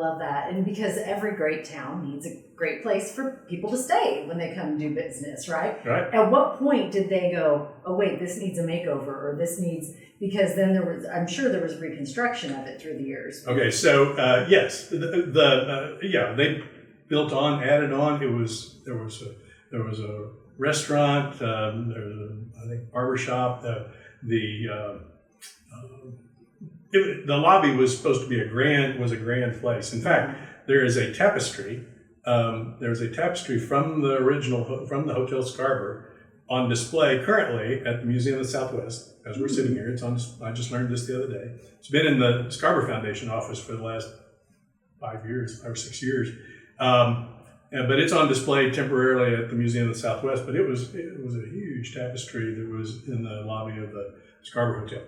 love that. And because every great town needs a great place for people to stay when they come do business, right? Right. At what point did they go, oh wait, this needs a makeover, or this needs, because then I'm sure there was reconstruction of it through the years. Okay, so yes, they built on, added on. There was a restaurant, there was I think barber shop. The lobby was supposed to be a grand place. In fact, there is a tapestry. There's a tapestry from the Hotel Scarborough on display currently at the Museum of the Southwest. As we're sitting here, I just learned this the other day. It's been in the Scarborough Foundation office for the last 5 or 6 years. But it's on display temporarily at the Museum of the Southwest. But it was a huge tapestry that was in the lobby of the Scarborough Hotel.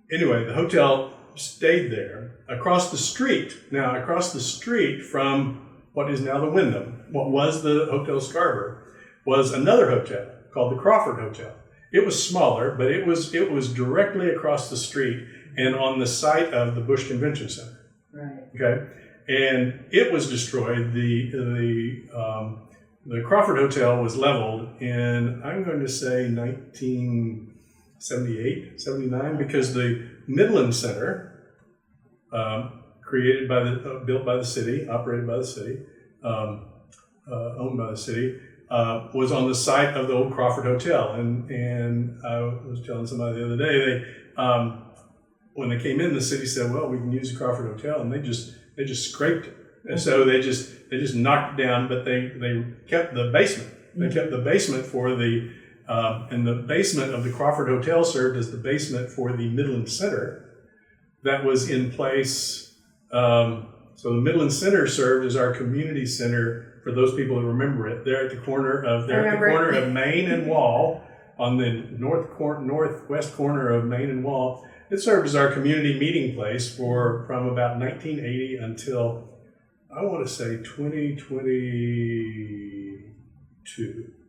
Anyway, the hotel stayed there across the street. Now, across the street from what is now the Wyndham, what was the Hotel Scarborough, was another hotel called the Crawford Hotel. It was smaller, but it was directly across the street and on the site of the Bush Convention Center. Right. Okay, and it was destroyed. The Crawford Hotel was leveled in, I'm going to say, 1978, 79, because the Midland Center, built by the city, operated by the city, owned by the city, was on the site of the old Crawford Hotel. And I was telling somebody the other day, when they came in, the city said, "Well, we can use the Crawford Hotel," and they just scraped it. And so they just knocked it down, but they kept the basement. They kept the basement for the and the basement of the Crawford Hotel served as the basement for the Midland Center that was in place. So the Midland Center served as our community center for those people who remember it. They're at the corner of Main and Wall, on the northwest corner of Main and Wall. It served as our community meeting place from about 1980 until, I want to say, 2022.